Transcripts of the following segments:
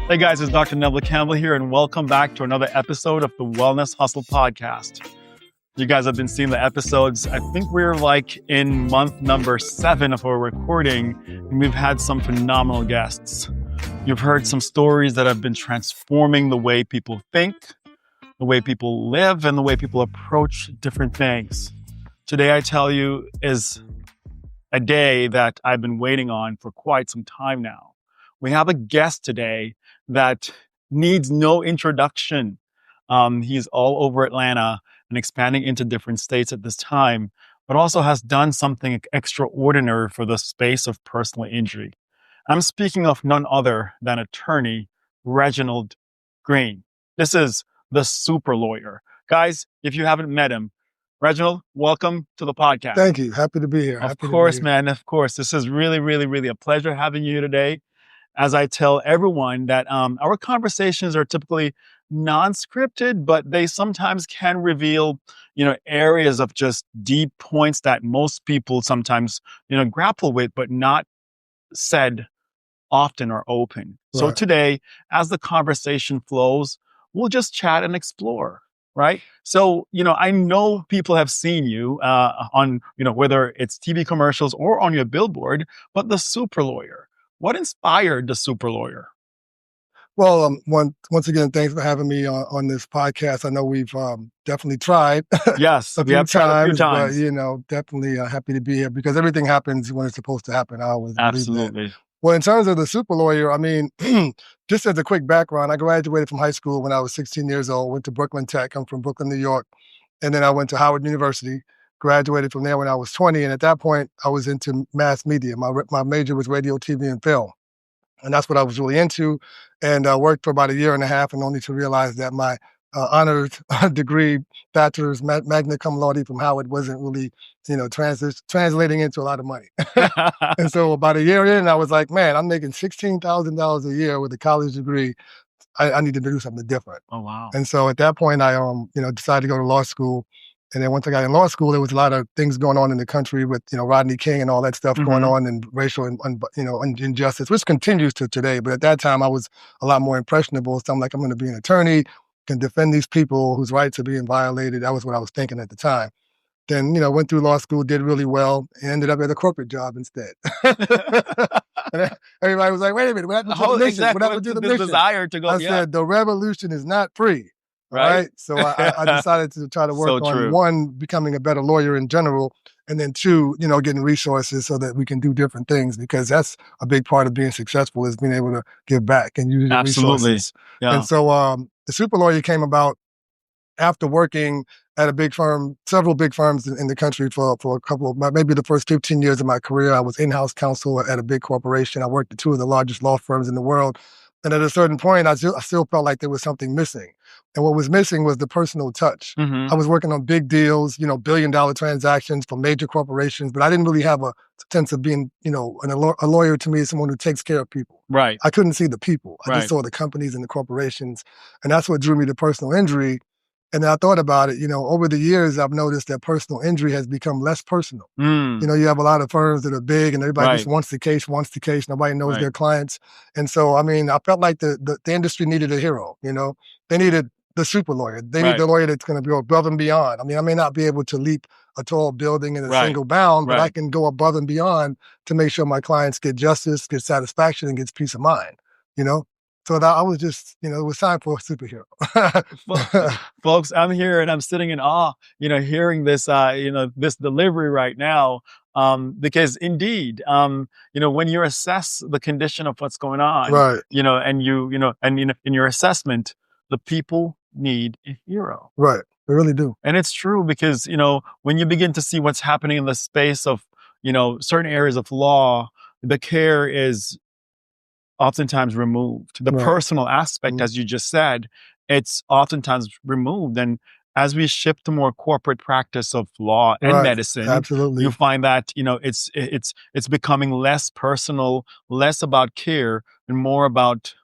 Hey guys, it's Dr. Neville Campbell here, and welcome back to another episode of the Wellness Hustle podcast. You guys have been seeing the episodes. I think we're like in month number 7 of our recording, and we've had some phenomenal guests. You've heard some stories that have been transforming the way people think, the way people live, and the way people approach different things. Today, I tell you, is a day that I've been waiting on for quite some time now. We have a guest today that needs no introduction. He's all over Atlanta and expanding into different states at this time, but also has done something extraordinary for the space of personal injury. I'm speaking of none other than attorney Reginald Greene. This is the super lawyer. Guys, if you haven't met him, Reginald, welcome to the podcast. Thank you. Happy to be here. Of course, man. Of course. This is really a pleasure having you here today. As I tell everyone that our conversations are typically non-scripted, but they sometimes can reveal, areas of just deep points that most people sometimes, grapple with, but not said often or open. Right. So today, as the conversation flows, we'll just chat and explore, right? So, I know people have seen you on, whether it's TV commercials or on your billboard, but the super lawyer. What inspired the super lawyer? Well, once again, thanks for having me on this podcast. I know we've definitely tried. Yes, a few times. But definitely happy to be here because everything happens when it's supposed to happen. I always absolutely believe that. Well, in terms of the super lawyer, I mean, just as a quick background, I graduated from high school when I was 16 years old. Went to Brooklyn Tech. I'm from Brooklyn, New York, and then I went to Howard University. Graduated from there when I was 20, and at that point, I was into mass media. My major was radio, TV, and film, and that's what I was really into. And I worked for about a year and a half, and only to realize that my honors degree, bachelor's, magna cum laude from Howard wasn't really, translating into a lot of money. And so about a year in, I was like, man, I'm making $16,000 a year with a college degree. I need to do something different. Oh wow! And so at that point, I decided to go to law school. And then once I got in law school, there was a lot of things going on in the country with, Rodney King and all that stuff going on, and racial injustice, which continues to today. But at that time, I was a lot more impressionable. So I'm like, I'm going to be an attorney, can defend these people whose rights are being violated. That was what I was thinking at the time. Then, went through law school, did really well, and ended up at a corporate job instead. And everybody was like, wait a minute, what happened to the mission? Exactly. What happened to the mission? Desire to go. I said, the revolution is not free. Right. So I decided to try to work on, one, becoming a better lawyer in general, and then 2, getting resources so that we can do different things, because that's a big part of being successful, is being able to give back and use your resources. Yeah. And so the super lawyer came about after working at a big firm, several big firms in the country for a couple of, maybe the first 15 years of my career. I was in-house counsel at a big corporation. I worked at 2 of the largest law firms in the world. And at a certain point, I still felt like there was something missing. And what was missing was the personal touch. I was working on big deals, billion-dollar transactions for major corporations, but I didn't really have a sense of being, a lawyer to me is someone who takes care of people. Right. I couldn't see the people. I just saw the companies and the corporations. And that's what drew me to personal injury. And I thought about it, over the years, I've noticed that personal injury has become less personal. You have a lot of firms that are big and everybody just wants the case. Nobody knows their clients. And so, I felt like the industry needed a hero, They needed the super lawyer. They need the lawyer that's going to go above and beyond. I may not be able to leap a tall building in a single bound, but I can go above and beyond to make sure my clients get justice, get satisfaction, and get peace of mind, So that I was just, it was time for a superhero. Folks, I'm here and I'm sitting in awe, hearing this, this delivery right now, because indeed, when you assess the condition of what's going on, and in your assessment, the people need a hero. Right, they really do. And it's true because, when you begin to see what's happening in the space of, certain areas of law, the care is oftentimes removed. The personal aspect, as you just said, it's oftentimes removed. And as we shift to more corporate practice of law and medicine, absolutely, you find that, it's becoming less personal, less about care, and more about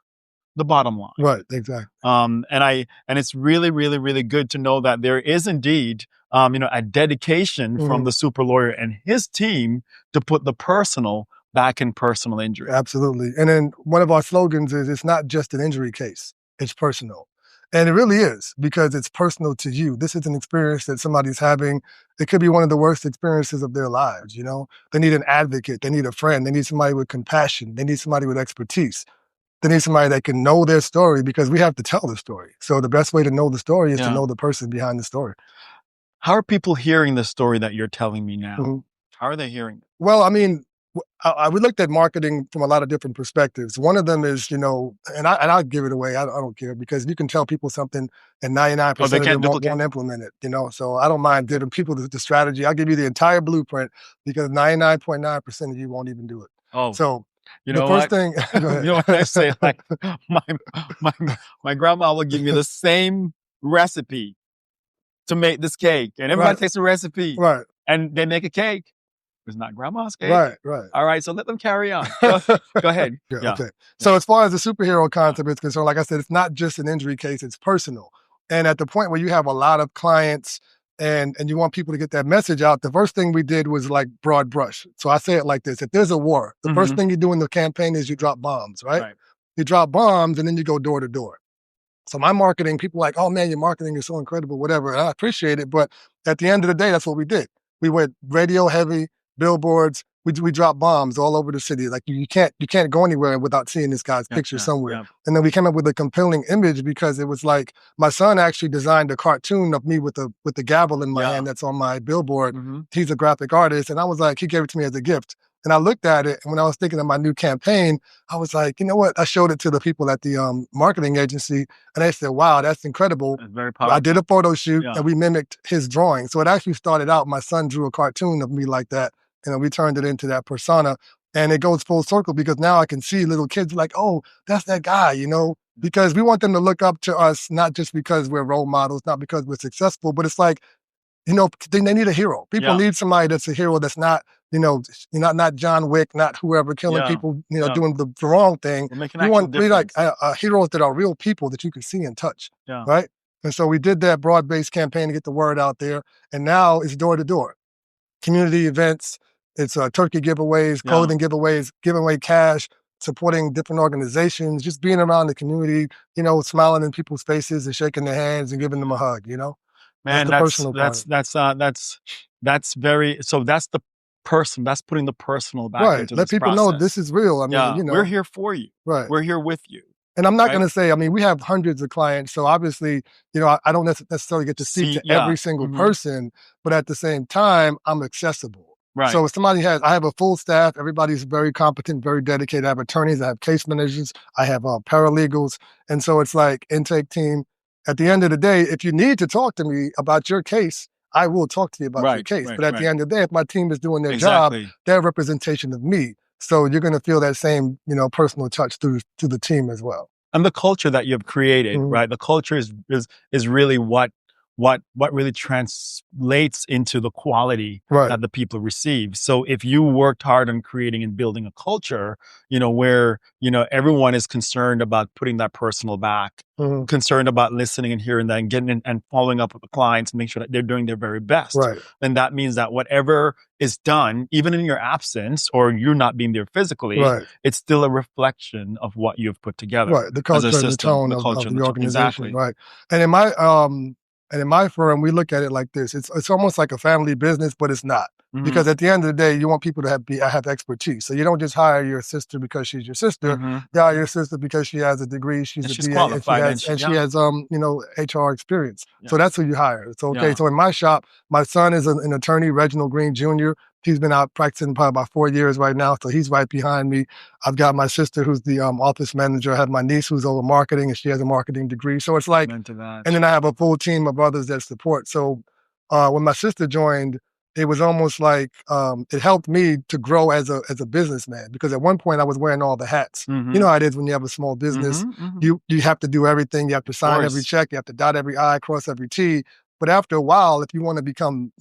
the bottom line. Right, exactly. And it's really, really, really good to know that there is indeed, a dedication from the super lawyer and his team to put the personal back in personal injury. Absolutely. And then one of our slogans is, it's not just an injury case, it's personal. And it really is, because it's personal to you. This is an experience that somebody's having. It could be one of the worst experiences of their lives, you know? They need an advocate, they need a friend, they need somebody with compassion, they need somebody with expertise. They need somebody that can know their story, because we have to tell the story. So the best way to know the story is to know the person behind the story. How are people hearing the story that you're telling me now? How are they hearing it? Well, I mean, we looked at marketing from a lot of different perspectives. One of them is, and I'll give it away. I don't care, because you can tell people something and 99% of them won't implement it, So I don't mind giving people the strategy. I'll give you the entire blueprint, because 99.9% of you won't even do it. Oh, so you know what? You know what I say? Like my grandma will give me the same recipe to make this cake, and everybody takes a recipe, and they make a cake. It's not grandma's cake. Right. All right, so let them carry on. Go ahead. Okay. So as far as the superhero concept is concerned, like I said, it's not just an injury case, it's personal. And at the point where you have a lot of clients and you want people to get that message out, the first thing we did was like broad brush. So I say it like this: if there's a war, the first thing you do in the campaign is you drop bombs, right? You drop bombs and then you go door to door. So my marketing, people are like, oh man, your marketing is so incredible, whatever. And I appreciate it. But at the end of the day, that's what we did. We went radio heavy, billboards. We dropped bombs all over the city. Like you can't go anywhere without seeing this guy's picture somewhere. And then we came up with a compelling image, because it was like, my son actually designed a cartoon of me with the gavel in my hand that's on my billboard. He's a graphic artist. And I was like, he gave it to me as a gift. And I looked at it, and when I was thinking of my new campaign, I was like, you know what? I showed it to the people at the marketing agency, and they said, wow, that's incredible. That's very powerful. I did a photo shoot, and we mimicked his drawing. So it actually started out, my son drew a cartoon of me like that, and we turned it into that persona. And it goes full circle, because now I can see little kids like, oh, that's that guy, because we want them to look up to us, not just because we're role models, not because we're successful, but it's like, they need a hero. People need somebody that's a hero, that's not, not John Wick, not whoever killing people, doing the wrong thing. We want heroes that are real people that you can see and touch, right? And so we did that broad-based campaign to get the word out there. And now it's door to door. Community events, it's turkey giveaways, clothing giveaways, giving away cash, supporting different organizations, just being around the community, smiling in people's faces and shaking their hands and giving them a hug, Man, that's the person. That's putting the personal back into Let this people process. know this is real. I mean, we're here for you. Right. We're here with you. And I'm not going to say, we have hundreds of clients, so obviously, I don't necessarily get to speak to every single person, but at the same time, I'm accessible. Right. So if I have a full staff, everybody's very competent, very dedicated. I have attorneys, I have case managers, I have paralegals. And so it's like intake team. At the end of the day, if you need to talk to me about your case, I will talk to you about your case. But at the end of the day, if my team is doing their job, they're a representation of me. So you're going to feel that same, personal touch to the team as well. And the culture that you've created, right? The culture is really what really translates into the quality that the people receive. So if you worked hard on creating and building a culture, where, everyone is concerned about putting that personal back, concerned about listening and hearing that and getting in and following up with the clients and make sure that they're doing their very best. Then that means that whatever is done, even in your absence or you're not being there physically, it's still a reflection of what you've put together. Right. The culture and the tone of the organization. Right. And in my firm, we look at it like this. It's almost like a family business, but it's not. Because at the end of the day, you want people to have expertise. So you don't just hire your sister because she's your sister. You hire your sister because she has a degree, she's BA, qualified, and she has HR experience. So that's who you hire. So so in my shop, my son is an attorney, Reginald Greene Jr. He's been out practicing probably about 4 years right now, so he's right behind me. I've got my sister who's the office manager. I have my niece who's over marketing, and she has a marketing degree. So it's like, and then I have a full team of others that support. So when my sister joined, it was almost like it helped me to grow as a businessman, because at one point I was wearing all the hats. You know how it is when you have a small business. You have to do everything. You have to sign every check. You have to dot every I, cross every T. But after a while, if you want to become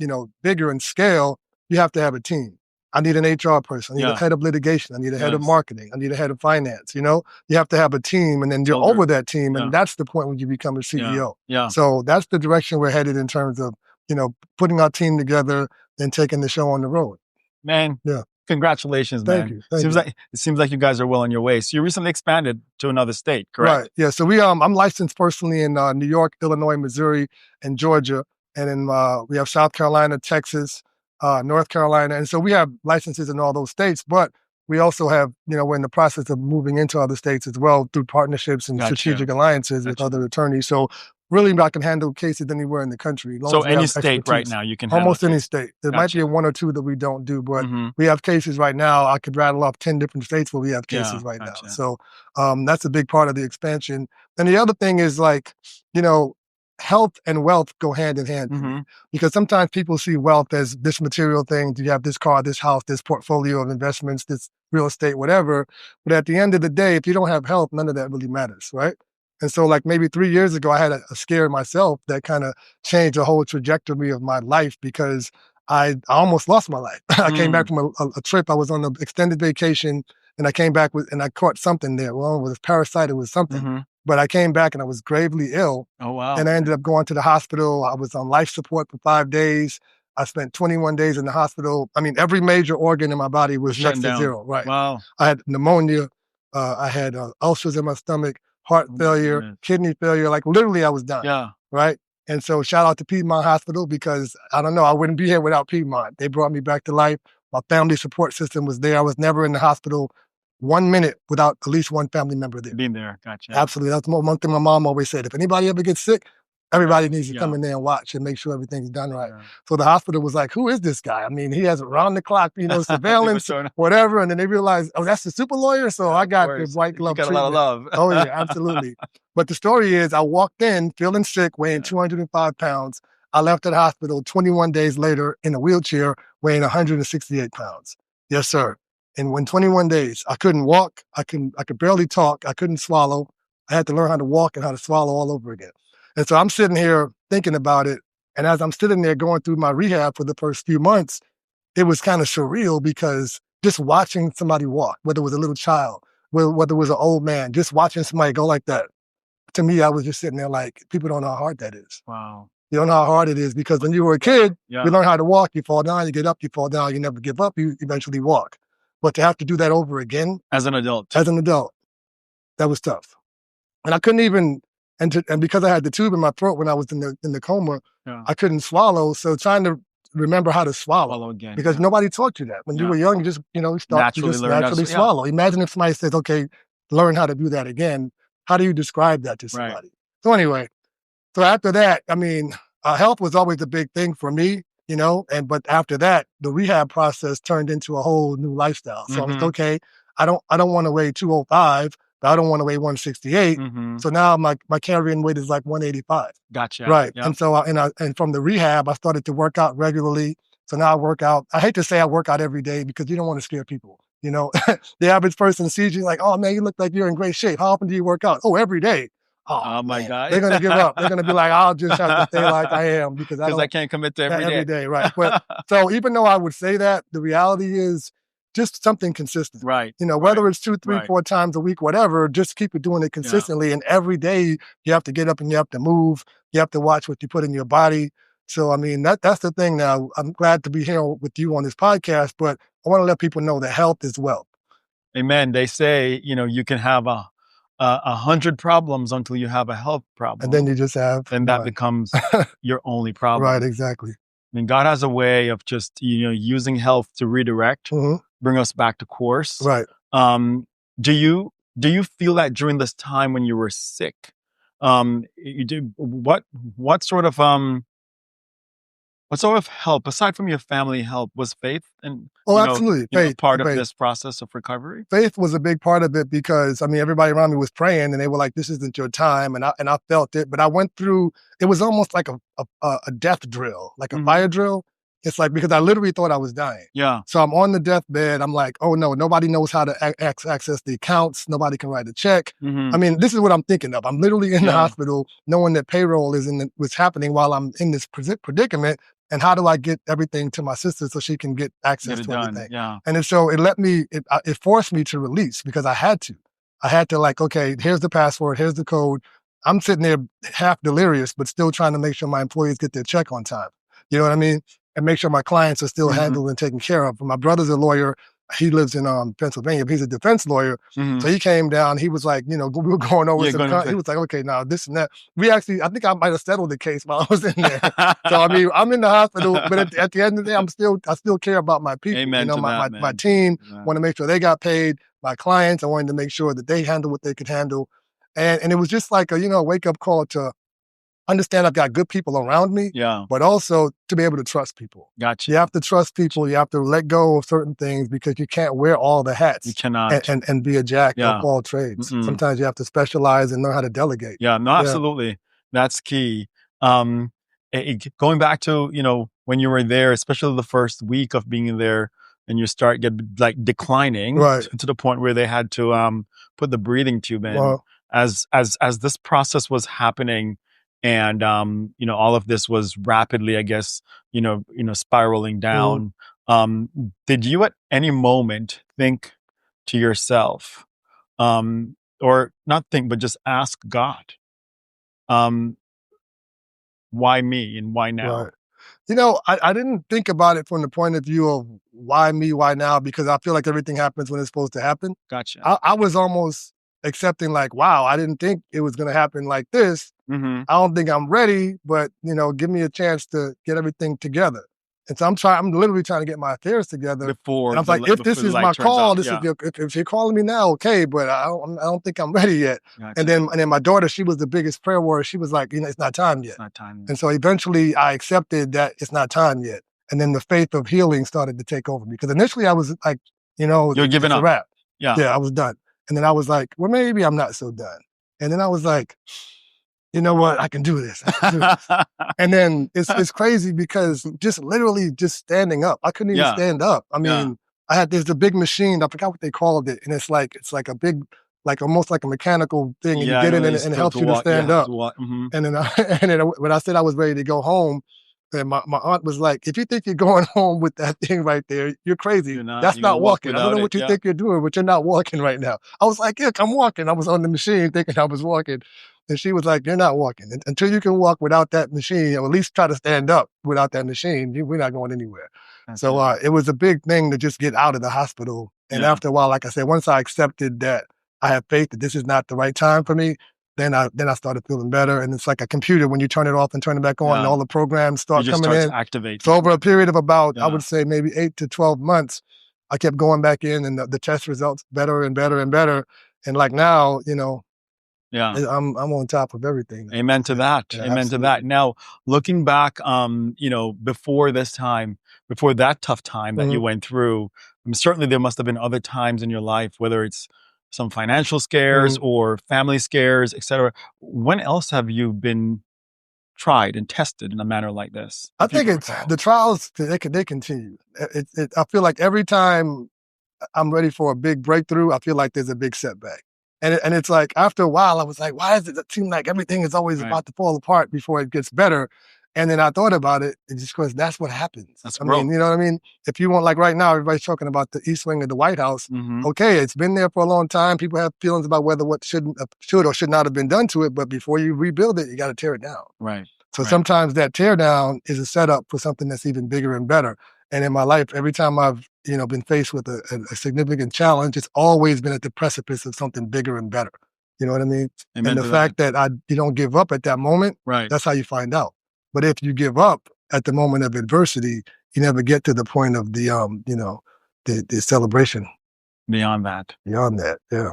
bigger in scale, you have to have a team. I need an HR person. I need a head of litigation. I need a head of marketing. I need a head of finance. You know, you have to have a team, and then you're over that team, and that's the point when you become a CEO. So that's the direction we're headed in terms of, you know, putting our team together and taking the show on the road. Man, congratulations, man. Thank you. It seems like you guys are well on your way. So you recently expanded to another state, correct? Right. Yeah. So I'm licensed personally in New York, Illinois, Missouri, and Georgia, and then we have South Carolina, Texas, North Carolina, and so we have licenses in all those states. But we also have, you know, we're in the process of moving into other states as well through partnerships and strategic alliances with other attorneys. So really, I can handle cases anywhere in the country. So any state right now you can handle almost any state. There might be a one or two that we don't do, but we have cases right now. I could rattle off 10 different states where we have cases right now. So that's a big part of the expansion. And the other thing is, like, you know, health and wealth go hand in hand because sometimes people see wealth as this material thing. Do you have this car, this house, this portfolio of investments, this real estate, whatever? But at the end of the day, if you don't have health, none of that really matters, right? And so, like, maybe 3 years ago, I had a scare myself that kind of changed the whole trajectory of my life because I almost lost my life. I came back from a trip. I was on an extended vacation, and I came back and I caught something there. Well, it was a parasite. It was something. But I came back and I was gravely ill. Oh, wow. And I ended up going to the hospital. I was on life support for 5 days. I spent 21 days in the hospital. I mean, every major organ in my body was next to zero. Right. Wow. I had pneumonia. I had ulcers in my stomach, heart failure, kidney failure. Like, literally, I was done. Yeah. Right. And so shout out to Piedmont Hospital, because I don't know, I wouldn't be here without Piedmont. They brought me back to life. My family support system was there. I was never in the hospital 1 minute without at least one family member there. Being there, gotcha. Absolutely. That's one thing my mom always said. If anybody ever gets sick, everybody needs to come in there and watch and make sure everything's done right. So the hospital was like, who is this guy? I mean, he has around-the-clock, you know, surveillance, whatever. And then they realized, oh, that's the super lawyer? So I got the white glove treatment. You got a lot of love. Oh, yeah, absolutely. But the story is, I walked in feeling sick, weighing 205 pounds. I left the hospital 21 days later in a wheelchair, weighing 168 pounds. Yes, sir. And when 21 days, I couldn't walk, I could barely talk, I couldn't swallow. I had to learn how to walk and how to swallow all over again. And so I'm sitting here thinking about it. And as I'm sitting there going through my rehab for the first few months, it was kind of surreal, because just watching somebody walk, whether it was a little child, whether it was an old man, just watching somebody go like that, to me, I was just sitting there like, people don't know how hard that is. Wow. You don't know how hard it is, because when you were a kid, you learn how to walk, you fall down, you get up, you fall down, you never give up, you eventually walk. But to have to do that over again. As an adult, that was tough. And I couldn't even, and because I had the tube in my throat when I was in the coma, I couldn't swallow. So trying to remember how to swallow again, because nobody taught you that. When you were young, you just, you know, naturally swallow. Imagine if somebody says, okay, learn how to do that again. How do you describe that to somebody? So anyway, so after that, I mean, health was always a big thing for me. You know, but after that, the rehab process turned into a whole new lifestyle. So I was okay. I don't want to weigh 205, but I don't want to weigh 168. So now my carrying weight is like 185. Gotcha. Right. Yep. And so and from the rehab, I started to work out regularly. So now I work out. I hate to say I work out every day, because you don't want to scare people. You know, the average person sees you like, oh man, you look like you're in great shape. How often do you work out? Oh, every day. Oh my God. They're going to give up. They're going to be like, I'll just have to stay like I am, because I can't commit to every day. Right. But so even though I would say that, the reality is just something consistent. Right. You know, whether it's 2, 3, 4 times a week, whatever, just keep it doing it consistently. Yeah. And every day you have to get up and you have to move. You have to watch what you put in your body. So, I mean, that's the thing now. I'm glad to be here with you on this podcast, but I want to let people know that health is wealth. Amen. They say, you know, you can have 100 problems until you have a health problem. And then you just have. And that becomes your only problem. Right, exactly. I mean, God has a way of just, you know, using health to redirect, bring us back to course. Right. Do you feel that during this time when you were sick, what sort of help, aside from your family help, was faith and absolutely faith part of this process of recovery? Faith was a big part of it, because I mean, everybody around me was praying and they were like, "This isn't your time," and I felt it. But I went through. It was almost like a death drill, like a fire drill. It's like, because I literally thought I was dying. Yeah. So I'm on the deathbed. I'm like, oh no, nobody knows how to access the accounts. Nobody can write a check. I mean, this is what I'm thinking of. I'm literally in the hospital, knowing that payroll was happening while I'm in this predicament. And how do I get everything to my sister so she can get access to everything? Yeah. And so it forced me to release because I had to. I had to like, okay, here's the password, here's the code. I'm sitting there half delirious, but still trying to make sure my employees get their check on time. You know what I mean? And make sure my clients are still handled and taken care of. My brother's a lawyer. He lives in Pennsylvania, but he's a defense lawyer. So he came down. He was like, we were going over some. He was like, okay, now this and that. I think I might have settled the case while I was in there. So I mean, I'm in the hospital, but at the end of the day, I still care about my people. Amen to that, my team. Want to make sure they got paid. My clients, I wanted to make sure that they handle what they could handle, and it was just like a wake up call to understand I've got good people around me, but also to be able to trust people. Gotcha. You have to trust people. You have to let go of certain things because you can't wear all the hats. You cannot. And be a jack of all trades. Sometimes you have to specialize and learn how to delegate. Yeah, no, absolutely. That's key. Going back to, when you were there, especially the first week of being there, and you start declining to the point where they had to put the breathing tube in. Well, as this process was happening, and all of this was rapidly, I guess, spiraling down. Did you at any moment think to yourself, or not think, but just ask God, why me and why now? Right. I didn't think about it from the point of view of why me, why now, because I feel like everything happens when it's supposed to happen. Gotcha. I was almost accepting like, wow, I didn't think it was going to happen like this. I don't think I'm ready, but give me a chance to get everything together. And so I'm literally trying to get my affairs together. Before, and I'm like, if this is my call, if you're calling me now, okay, but I don't think I'm ready yet. Gotcha. And then my daughter, she was the biggest prayer warrior. She was like, it's not time yet. It's not time yet. And so eventually I accepted that it's not time yet. And then the faith of healing started to take over me. Because initially I was like, you're giving up. A wrap. Yeah, I was done. And then I was like, well, maybe I'm not so done. And then I was like, you know what? I can do this. And then it's crazy because literally just standing up. I couldn't even stand up. I mean, there's a big machine. I forgot what they called it. And it's like a big, like almost like a mechanical thing. And you get in and it helps you to stand up. And then when I said I was ready to go home, and my aunt was like, if you think you're going home with that thing right there, you're crazy. That's not walking. I don't know what you think you're doing, but you're not walking right now. I was like, yeah, I'm walking. I was on the machine thinking I was walking. And she was like, you're not walking. Until you can walk without that machine, or at least try to stand up without that machine, we're not going anywhere. So it was a big thing to just get out of the hospital. And after a while, like I said, once I accepted that I have faith that this is not the right time for me, then I started feeling better. And it's like a computer, when you turn it off and turn it back on, and all the programs start coming in. Activate. So over a period of about, I would say maybe 8 to 12 months, I kept going back in, and the test results better and better and better. And like now, I'm on top of everything. Amen to that. Yeah, Amen absolutely. to that. Now, looking back, before that tough time that you went through, certainly there must have been other times in your life, whether it's some financial scares or family scares, etc. When else have you been tried and tested in a manner like this? I think it's the trials. They continue. I feel like every time I'm ready for a big breakthrough, I feel like there's a big setback. And it's like, after a while, I was like, why does it seem like everything is always about to fall apart before it gets better? And then I thought about it, and just because that's what happens. That's I mean, you know what I mean? If you want, like right now, everybody's talking about the East Wing of the White House. Okay, it's been there for a long time. People have feelings about whether what should or should not have been done to it. But before you rebuild it, you got to tear it down. Right. So sometimes that tear down is a setup for something that's even bigger and better. And in my life, every time I've been faced with a significant challenge, it's always been at the precipice of something bigger and better. You know what I mean? Amen. And the fact that you don't give up at that moment, that's how you find out. But if you give up at the moment of adversity, you never get to the point of the celebration. Beyond that, yeah.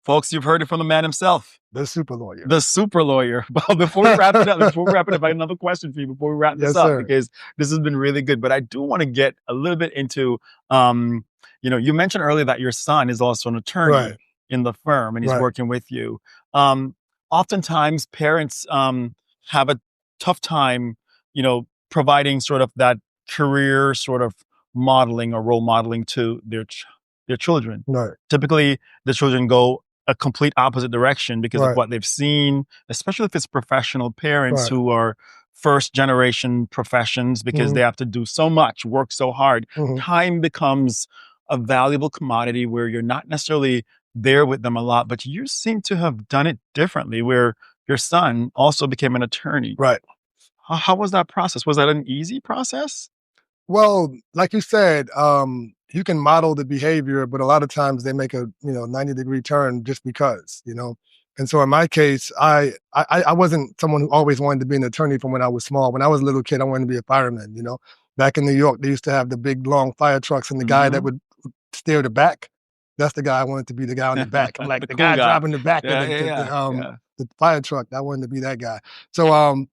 Folks, you've heard it from the man himself. The super lawyer. The super lawyer. Well, before we wrap it up, I have another question for you before we wrap this up, because this has been really good. But I do want to get a little bit into, you mentioned earlier that your son is also an attorney in the firm, and he's working with you. Oftentimes, parents have a tough time, providing sort of that career sort of modeling or role modeling to their children. Typically, the children go a complete opposite direction because of what they've seen, especially if it's professional parents who are first generation professions because they have to do so much, work so hard. Time becomes a valuable commodity where you're not necessarily there with them a lot, but you seem to have done it differently where your son also became an attorney. Right. How was that process? Was that an easy process? Well, like you said, you can model the behavior, but a lot of times they make a 90-degree turn just because, And so in my case, I wasn't someone who always wanted to be an attorney from when I was small. When I was a little kid, I wanted to be a fireman. Back in New York, they used to have the big long fire trucks, and the guy that would steer the back, that's the guy I wanted to be. The guy on the back. I'm like the cool guy guy. driving the back of the fire truck. I wanted to be that guy. So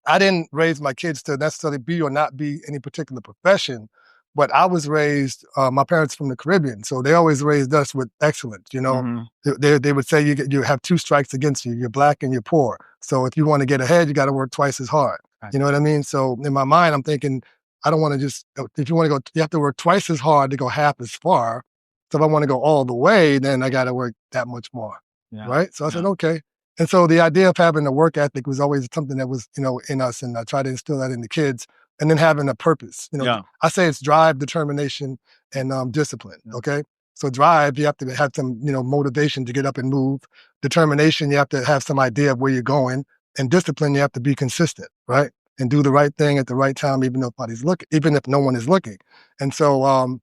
I didn't raise my kids to necessarily be or not be any particular profession, but I was raised, my parents from the Caribbean, so they always raised us with excellence, They would say you have two strikes against you. You're black and you're poor. So if you want to get ahead, you got to work twice as hard. Right. You know what I mean? So in my mind, I'm thinking, I don't want to just, if you want to go, you have to work twice as hard to go half as far. So if I want to go all the way, then I got to work that much more. Yeah. Right? So I said, okay. And so the idea of having a work ethic was always something that was, in us, and I try to instill that in the kids. And then having a purpose, I say it's drive, determination, and discipline. Okay, so drive, you have to have some, motivation to get up and move. Determination, you have to have some idea of where you're going, and discipline, you have to be consistent, right, and do the right thing at the right time, even if no one is looking. And so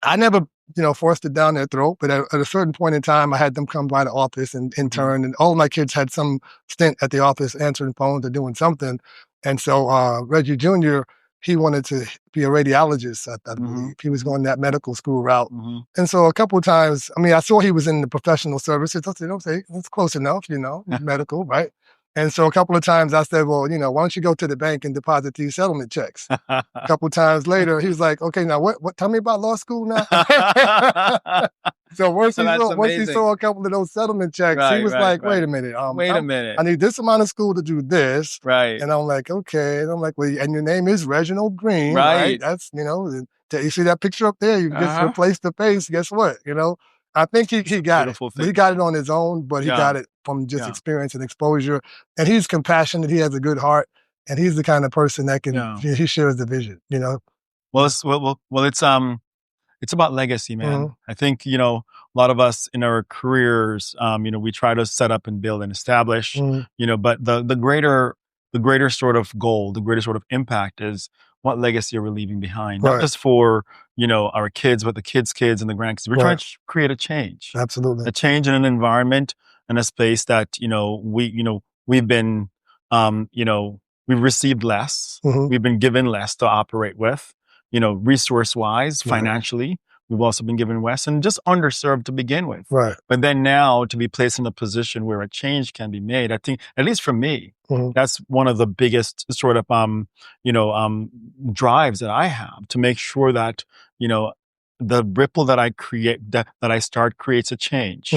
I never, forced it down their throat, but at a certain point in time, I had them come by the office and intern, and all of my kids had some stint at the office answering phones or doing something. And so Reggie Jr., he wanted to be a radiologist, I believe. He was going that medical school route. And so a couple of times, I saw he was in the professional services. I said, okay, that's close enough, medical, right? And so a couple of times I said, well, why don't you go to the bank and deposit these settlement checks? A couple of times later, he was like, okay, now what? Tell me about law school now. So once he saw a couple of those settlement checks, he was like, wait a minute. I need this amount of school to do this. Right. And I'm like, okay. And I'm like, well, and your name is Reginald Greene, right? That's, you see that picture up there? You just replace the face. Guess what? I think he got it. He got it on his own, but he got it from just experience and exposure. And he's compassionate. He has a good heart. And he's the kind of person that can, he shares the vision, Well, it's about legacy, man. I think, a lot of us in our careers, we try to set up and build and establish, but the greater sort of goal, the greater sort of impact is what legacy are we leaving behind? Not just for, our kids, but the kids' kids and the grandkids. We're trying to create a change. Absolutely. A change in an environment and a space that, we've been, we've received less. We've been given less to operate with, resource-wise, financially. We've also been given less and just underserved to begin with. Right. But then now to be placed in a position where a change can be made, I think, at least for me, that's one of the biggest sort of, drives that I have to make sure that, the ripple that I create, that I start creates a change,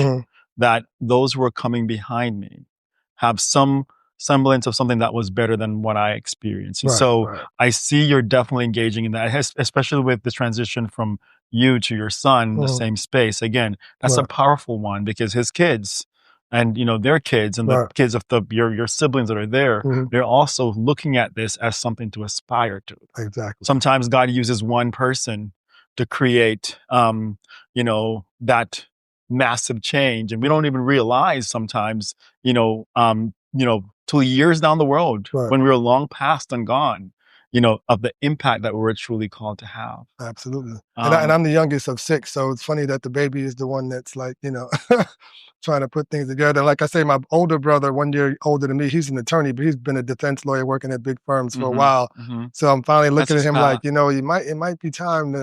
that those who are coming behind me have some semblance of something that was better than what I experienced. And I see you're definitely engaging in that, especially with the transition from you to your son in the same space. Again, that's a powerful one because his kids and, their kids and the kids of your siblings that are there, they're also looking at this as something to aspire to. Exactly. Sometimes God uses one person to create, that massive change. And we don't even realize sometimes, till years down the road when we're long past and gone, of the impact that we're truly called to have. Absolutely. And I'm the youngest of 6, so it's funny that the baby is the one that's like, trying to put things together. Like I say, my older brother, 1 year older than me, he's an attorney, but he's been a defense lawyer working at big firms for a while. So I'm finally looking at him like, it might be time to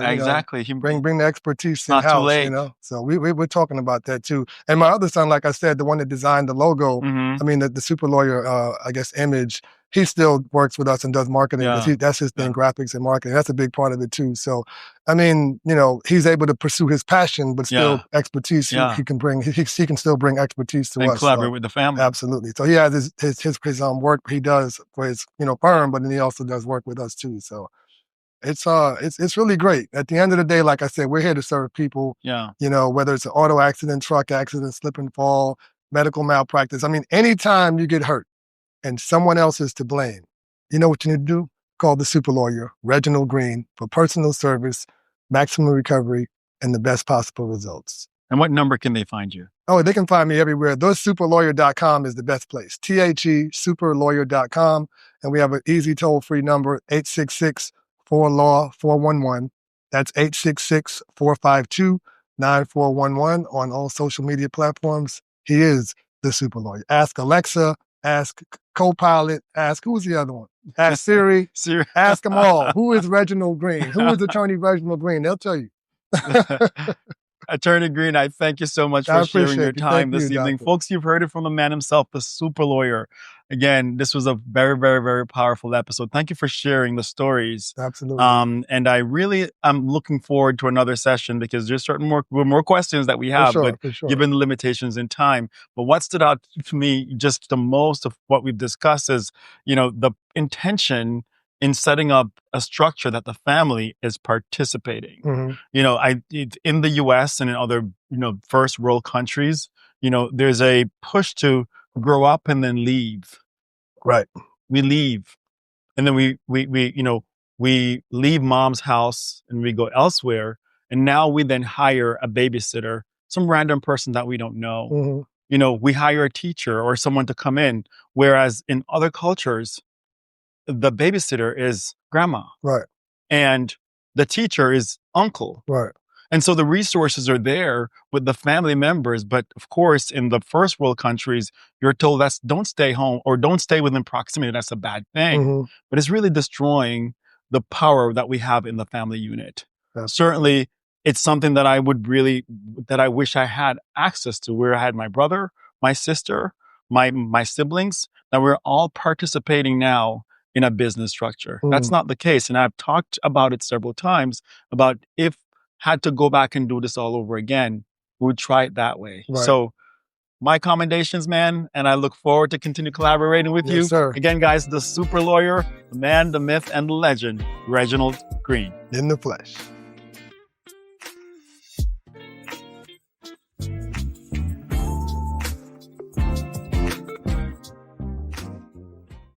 bring the expertise in house. So we're talking about that too. And my other son, like I said, the one that designed the logo, the super lawyer, image, he still works with us and does marketing. That's his thing, graphics and marketing. That's a big part of it too. So, he's able to pursue his passion, but still expertise he can bring. He can still bring expertise to us. And collaborate with the family. Absolutely. So he has his work he does for his firm, but then he also does work with us too. So it's really great. At the end of the day, like I said, we're here to serve people. Yeah. Whether it's an auto accident, truck accident, slip and fall, medical malpractice. Anytime you get hurt and someone else is to blame, you know what you need to do? Call the super lawyer, Reginald Greene, for personal service, maximum recovery, and the best possible results. And what number can they find you? Oh, they can find me everywhere. TheSuperLawyer.com is the best place. THESuperLawyer.com. And we have an easy toll-free number, 866-4LAW-411. That's 866-452-9411 on all social media platforms. He is the super lawyer. Ask Alexa, ask Copilot, ask, who's the other one? Ask Siri, ask them all. Who is Reginald Greene? Who is Attorney Reginald Greene? They'll tell you. Attorney Greene, I thank you so much for sharing your time this evening. Doctor. Folks, you've heard it from the man himself, the super lawyer. Again, this was a very, very, very powerful episode. Thank you for sharing the stories. Absolutely. And I really am looking forward to another session because there's certain more questions that we have, but given the limitations in time. But what stood out to me just the most of what we've discussed is, the intention in setting up a structure that the family is participating. Mm-hmm. In the US and in other, first world countries, there's a push to grow up and then leave. Right. We leave. And then we leave mom's house and we go elsewhere. And now we then hire a babysitter, some random person that we don't know. Mm-hmm. We hire a teacher or someone to come in. Whereas in other cultures, the babysitter is grandma. Right. And the teacher is uncle. Right. And so the resources are there with the family members. But of course, in the first world countries, you're told don't stay home or don't stay within proximity. That's a bad thing. Mm-hmm. But it's really destroying the power that we have in the family unit. That's Certainly, it's something that I wish I had access to, where I had my brother, my sister, my siblings, that we're all participating now in a business structure. That's not the case. And I've talked about it several times about if had to go back and do this all over again, we would try it that way. Right. So my commendations, man, and I look forward to continue collaborating with you. Sir. Again, guys, the super lawyer, the man, the myth, and the legend, Reginald Greene. In the flesh.